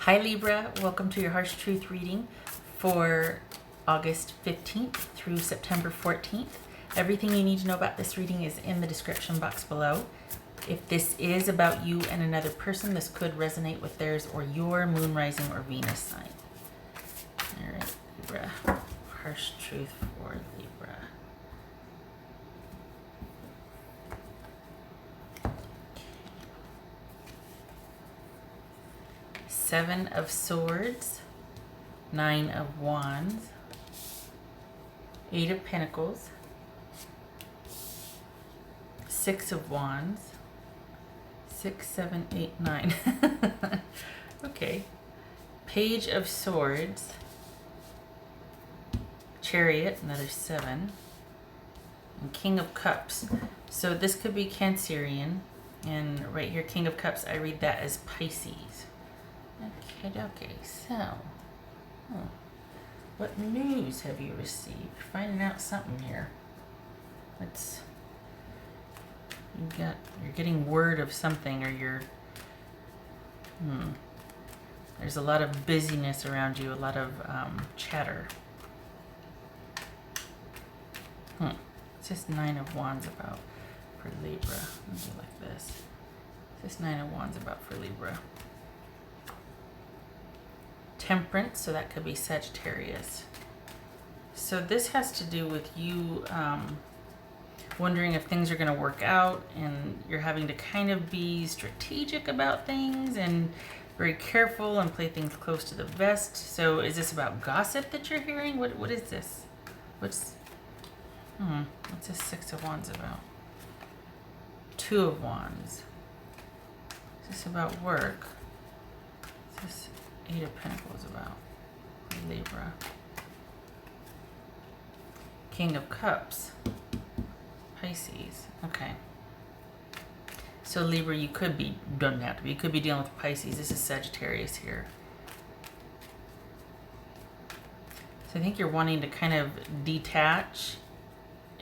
Hi Libra, welcome to your Harsh Truth reading for August 15th through September 14th. Everything you need to know about this reading is in the description box below. If this is about you and another person, this could resonate with theirs or your moon, rising, or Venus sign. All right, Libra, Harsh Truth for Libra. Seven of Swords, Nine of Wands, Eight of Pentacles, Six of Wands, 6, 7, 8, 9. Okay. Page of Swords, Chariot, another 7, and King of Cups. So this could be Cancerian, and right here, King of Cups, I read that as Pisces. Okay, so, what news have you received? Finding out something here. You're getting word of something, or you're, there's a lot of busyness around you, a lot of chatter. What's this Nine of Wands about for Libra? Let me do like this. What's this Nine of Wands about for Libra? Temperance, so that could be Sagittarius. So this has to do with you wondering if things are going to work out, and you're having to kind of be strategic about things and very careful and play things close to the vest. So is this about gossip that you're hearing? What is this? What's this Six of Wands about? Two of Wands. Is this about work? Is this Eight of Pentacles about Libra? King of Cups, Pisces. Okay. So Libra, you could be, doesn't have to be, you could be dealing with Pisces. This is Sagittarius here. So I think you're wanting to kind of detach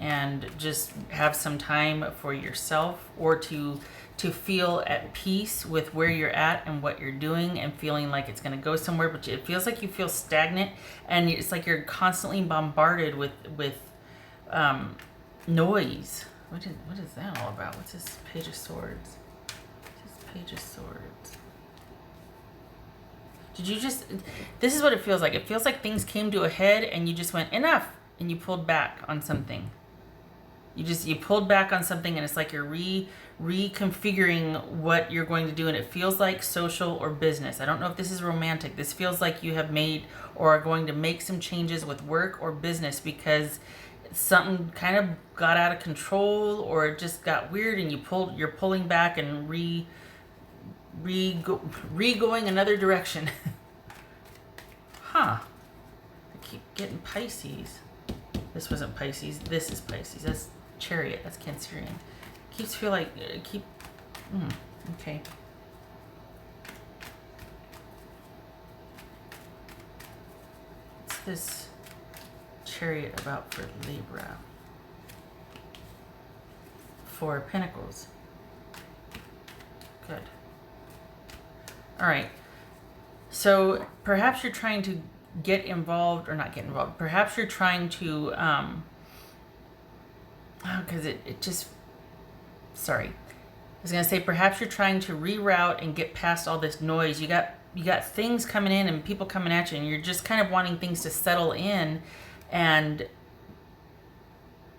and just have some time for yourself, or to feel at peace with where you're at and what you're doing, and feeling like it's going to go somewhere, but it feels like you feel stagnant, and it's like you're constantly bombarded with noise. What is that all about? What's this Page of Swords? What's this Page of Swords? This is what it feels like. It feels like things came to a head and you just went, enough, and you pulled back on something. You pulled back on something, and it's like you're reconfiguring what you're going to do, and it feels like social or business. I don't know if this is romantic. This feels like you have made or are going to make some changes with work or business, because something kind of got out of control, or it just got weird, and you're pulling back and going another direction. I keep getting Pisces. This wasn't Pisces. This is Pisces. That's Chariot. That's Cancerian. Keeps feel like okay. What's this Chariot about for Libra? Four of Pentacles. Good. All right. So perhaps you're trying to get involved, or not get involved. Perhaps you're trying to because it just, sorry. I was going to say, perhaps you're trying to reroute and get past all this noise. You got things coming in and people coming at you, and you're just kind of wanting things to settle in and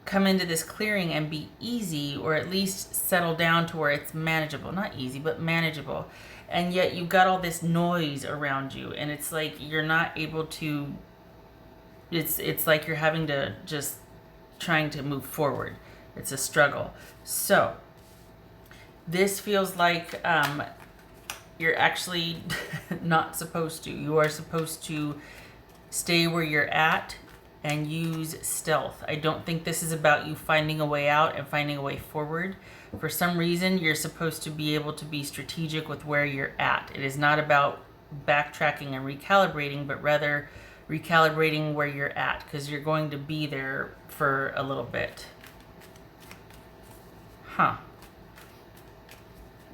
come into this clearing and be easy, or at least settle down to where it's manageable. Not easy, but manageable. And yet you've got all this noise around you, and it's like you're not able to, it's like you're having to just trying to move forward. It's a struggle. So this feels like you're actually not supposed to. You are supposed to stay where you're at and use stealth. I don't think this is about you finding a way out and finding a way forward. For some reason, you're supposed to be able to be strategic with where you're at. It is not about backtracking and recalibrating, but rather recalibrating where you're at, because you're going to be there for a little bit.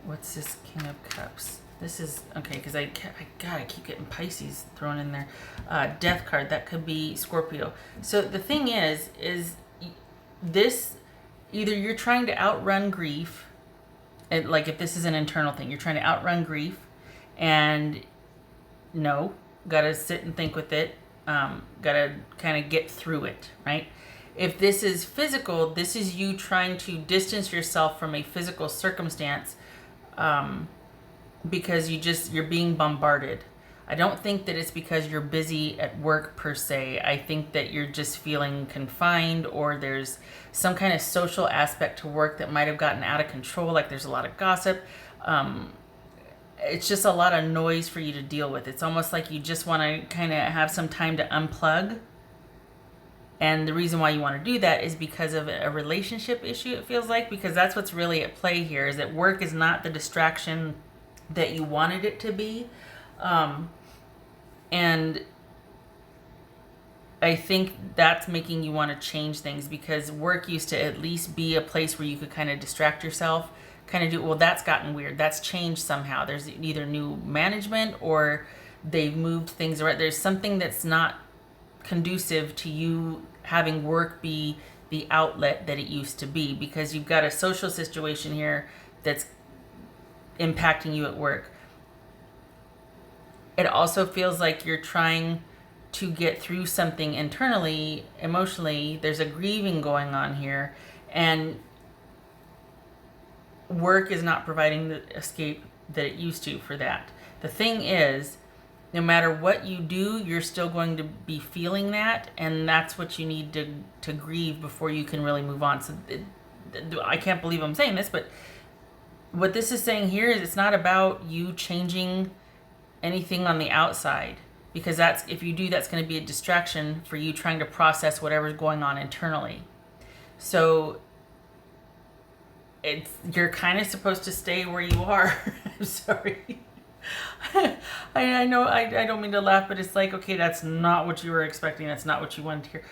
What's this King of Cups? This is, okay, because I keep getting Pisces thrown in there. Death card, that could be Scorpio. So the thing is this, either you're trying to outrun grief, and like if this is an internal thing, you're trying to outrun grief, and no, gotta sit and think with it, gotta kind of get through it, right? If this is physical, this is you trying to distance yourself from a physical circumstance, because you're being bombarded. I don't think that it's because you're busy at work per se. I think that you're just feeling confined, or there's some kind of social aspect to work that might have gotten out of control, like there's a lot of gossip. It's just a lot of noise for you to deal with. It's almost like you just want to kind of have some time to unplug. And the reason why you want to do that is because of a relationship issue, it feels like, because that's what's really at play here, is that work is not the distraction that you wanted it to be. And I think that's making you want to change things, because work used to at least be a place where you could kind of distract yourself, kind of do, well, that's gotten weird. That's changed somehow. There's either new management or they've moved things around. There's something that's not conducive to you having work be the outlet that it used to be, because you've got a social situation here that's impacting you at work. It also feels like you're trying to get through something internally, emotionally. There's a grieving going on here, and work is not providing the escape that it used to for that. The thing is, no matter what you do, you're still going to be feeling that, and that's what you need to grieve before you can really move on. So I can't believe I'm saying this, but what this is saying here is it's not about you changing anything on the outside, because that's, if you do, that's going to be a distraction for you trying to process whatever's going on internally. So you're kind of supposed to stay where you are. I'm sorry. I know I don't mean to laugh, but it's like, okay, that's not what you were expecting. That's not what you wanted to hear.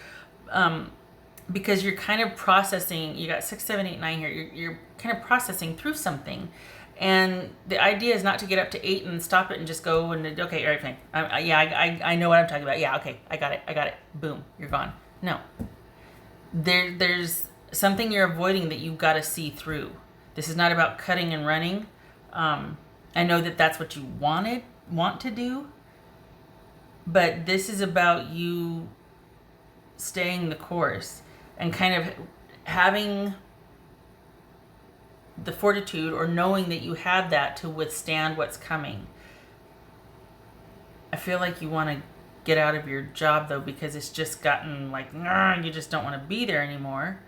Because you're kind of processing, you got 6, 7, 8, 9 here. You're kind of processing through something. And the idea is not to get up to 8 and stop it and just go and, okay, all right, fine. I know what I'm talking about. Yeah, okay, I got it. Boom, you're gone. No. There's something you're avoiding that you've got to see through. This is not about cutting and running. I know that that's what you want to do, but this is about you staying the course and kind of having the fortitude, or knowing that you have that to withstand what's coming. I feel like you want to get out of your job though, because it's just gotten like, you just don't want to be there anymore.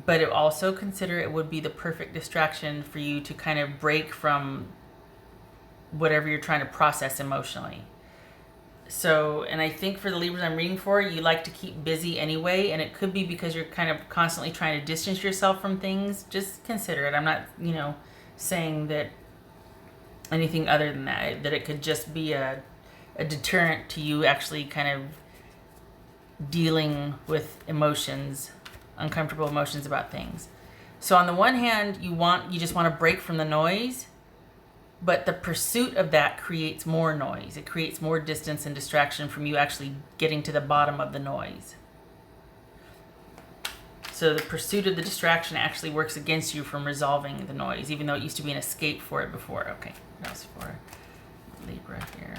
But it also consider it would be the perfect distraction for you to kind of break from whatever you're trying to process emotionally. So, and I think for the Libras I'm reading for, you like to keep busy anyway, and it could be because you're kind of constantly trying to distance yourself from things. Just consider it. I'm not, saying that anything other than that it could just be a deterrent to you actually kind of dealing with emotions, uncomfortable emotions about things. So on the one hand, you just want to break from the noise, but the pursuit of that creates more noise. It creates more distance and distraction from you actually getting to the bottom of the noise. So the pursuit of the distraction actually works against you from resolving the noise, even though it used to be an escape for it before. Okay, what else for Libra here?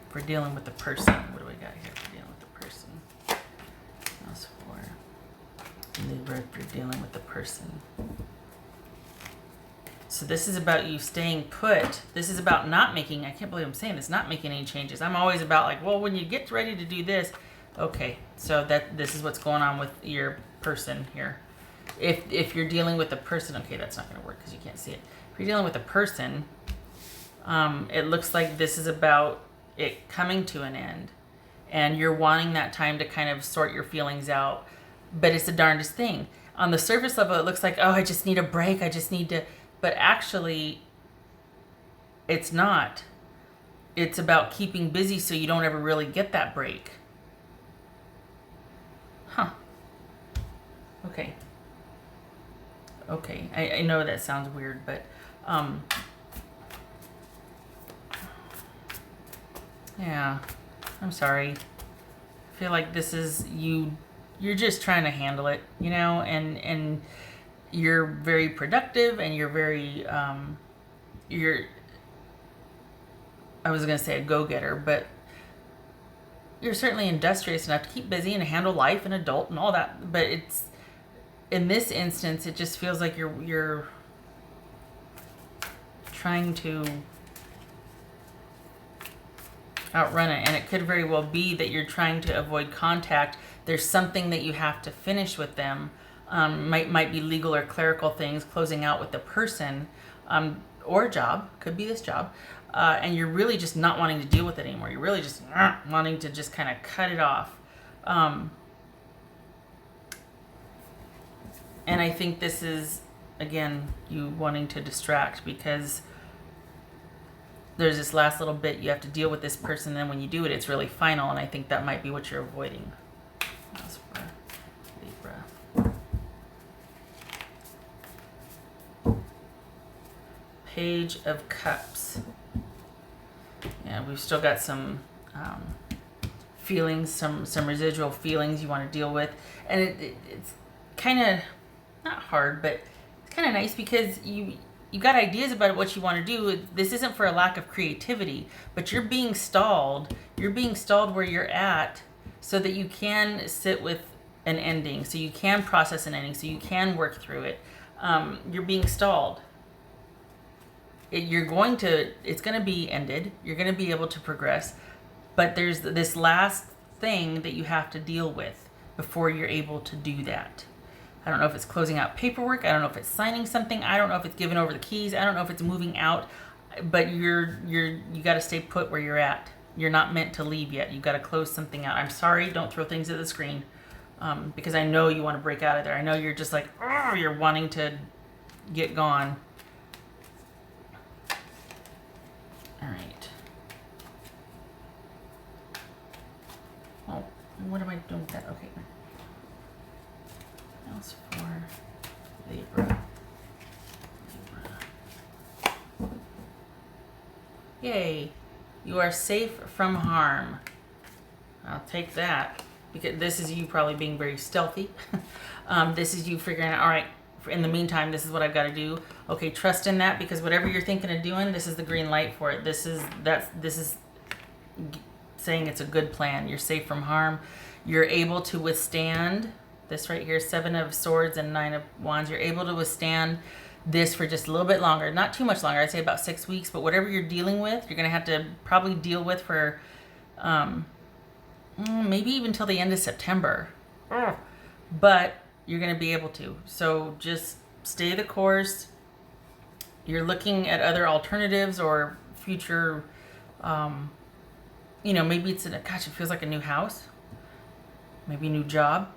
If we're dealing with the person, what do we got here for dealing with the person? What else for Libra if you're dealing with the person? So this is about you staying put. This is about not making, I can't believe I'm saying this, not making any changes. I'm always about like, well, when you get ready to do this, okay, so this is what's going on with your person here. If you're dealing with a person, okay, that's not going to work because you can't see it. If you're dealing with a person, it looks like this is about it coming to an end, and you're wanting that time to kind of sort your feelings out, but it's the darndest thing. On the surface level, it looks like, oh, I just need a break. I just need to, but actually, it's not. It's about keeping busy so you don't ever really get that break. Huh. Okay. I know that sounds weird, but Yeah, I'm sorry. I feel like this is you're just trying to handle it, you know, and you're very productive and you're very you're I was going to say a go-getter, but you're certainly industrious enough to keep busy and handle life and adult and all that, but it's in this instance it just feels like you're trying to outrun it, and it could very well be that you're trying to avoid contact. There's something that you have to finish with them. Might be legal or clerical things, closing out with the person, or a job, could be this job, and you're really just not wanting to deal with it anymore. You're really just wanting to just kind of cut it off. And I think this is, again, you wanting to distract, because there's this last little bit you have to deal with this person, and then when you do it, it's really final, and I think that might be what you're avoiding. That's for Libra. Page of Cups. Yeah, we've still got some feelings, some residual feelings you want to deal with, and it's kind of not hard, but it's kind of nice because you got ideas about what you want to do. This isn't for a lack of creativity, but you're being stalled. You're being stalled where you're at so that you can sit with an ending, so you can process an ending, so you can work through it. You're being stalled. It's going to be ended. You're going to be able to progress, but there's this last thing that you have to deal with before you're able to do that. I don't know if it's closing out paperwork. I don't know if it's signing something. I don't know if it's giving over the keys. I don't know if it's moving out, but you got to stay put where you're at. You're not meant to leave yet. You got to close something out. I'm sorry. Don't throw things at the screen, because I know you want to break out of there. I know you're just like, you're wanting to get gone. All right. Oh, what am I doing with that? Okay. Else for Libra. Yay. You are safe from harm. I'll take that, because this is you probably being very stealthy. This is you figuring out, all right, in the meantime, this is what I've got to do. Okay, trust in that, because whatever you're thinking of doing, this is the green light for it. This is saying it's a good plan. You're safe from harm. You're able to withstand this right here, 7 of Swords and 9 of Wands. You're able to withstand this for just a little bit longer. Not too much longer. I'd say about 6 weeks. But whatever you're dealing with, you're going to have to probably deal with for maybe even till the end of September. But you're going to be able to. So just stay the course. You're looking at other alternatives or future, maybe it's it feels like a new house. Maybe a new job.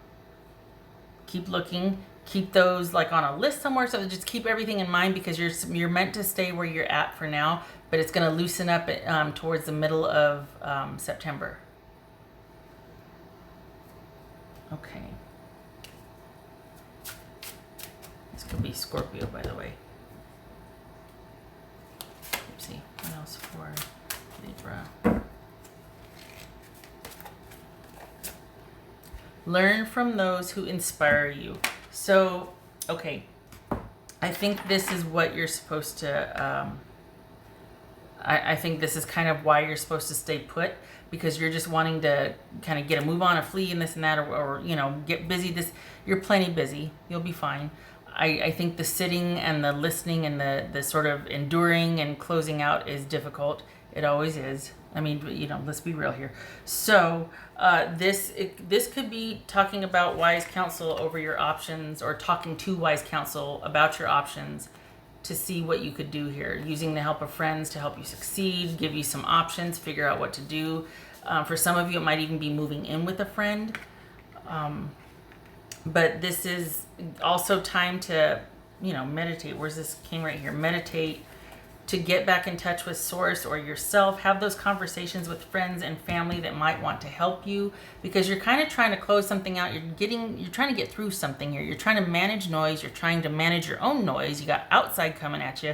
Keep looking. Keep those like on a list somewhere. So just keep everything in mind, because you're meant to stay where you're at for now, but it's going to loosen up towards the middle of September. Okay. This could be Scorpio, by the way. Let's see. What else for Libra? Learn from those who inspire you. So, okay, I think this is what you're supposed to, I think this is kind of why you're supposed to stay put, because you're just wanting to kind of get a move on, a flee, and this and that, or get busy. You're plenty busy. You'll be fine. I think the sitting and the listening and the sort of enduring and closing out is difficult. It always is. I mean, let's be real here. So this could be talking about wise counsel over your options, or talking to wise counsel about your options to see what you could do here, using the help of friends to help you succeed, give you some options, figure out what to do. For some of you, it might even be moving in with a friend. But this is also time to, meditate. Where's this king right here? Meditate, to get back in touch with source or yourself. Have those conversations with friends and family that might want to help you, because you're kind of trying to close something out. You're trying to get through something here. You're trying to manage noise. You're trying to manage your own noise. You got outside coming at you.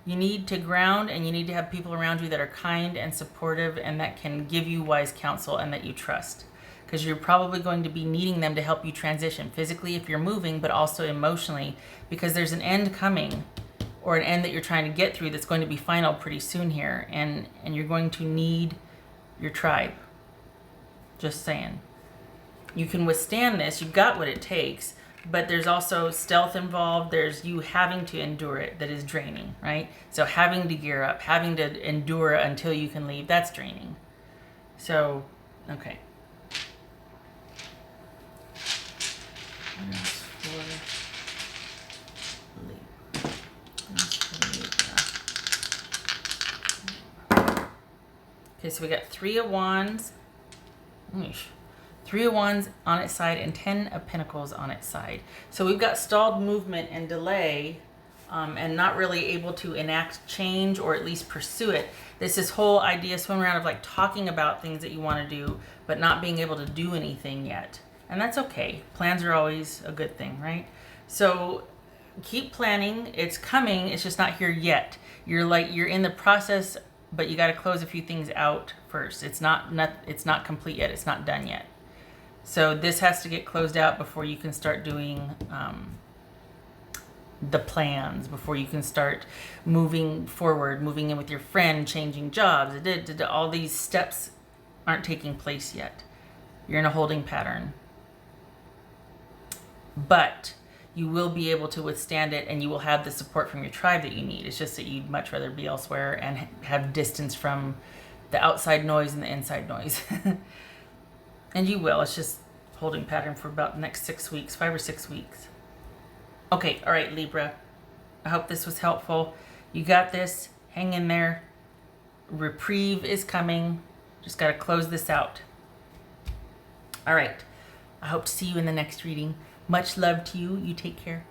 You need to ground, and you need to have people around you that are kind and supportive and that can give you wise counsel and that you trust. Because you're probably going to be needing them to help you transition physically if you're moving, but also emotionally, because there's an end coming, or an end that you're trying to get through that's going to be final pretty soon here, and you're going to need your tribe. Just saying. You can withstand this. You've got what it takes, but there's also stealth involved. There's you having to endure it that is draining, right? So having to gear up, having to endure until you can leave, that's draining. So, okay. Okay, so we got 3 of Wands. 3 of Wands on its side and 10 of Pentacles on its side. So we've got stalled movement and delay, and not really able to enact change or at least pursue it. There's this whole idea swimming around of like talking about things that you want to do, but not being able to do anything yet. And that's okay. Plans are always a good thing, right? So keep planning. It's coming. It's just not here yet. You're in the process, but you got to close a few things out first. It's not complete yet. It's not done yet. So this has to get closed out before you can start doing the plans, before you can start moving forward, moving in with your friend, changing jobs. All these steps aren't taking place yet. You're in a holding pattern. But you will be able to withstand it, and you will have the support from your tribe that you need. It's just that you'd much rather be elsewhere and have distance from the outside noise and the inside noise. And you will. It's just holding pattern for about the next 6 weeks, 5 or 6 weeks. Okay, all right, Libra. I hope this was helpful. You got this. Hang in there. Reprieve is coming. Just got to close this out. All right. I hope to see you in the next reading. Much love to you. You take care.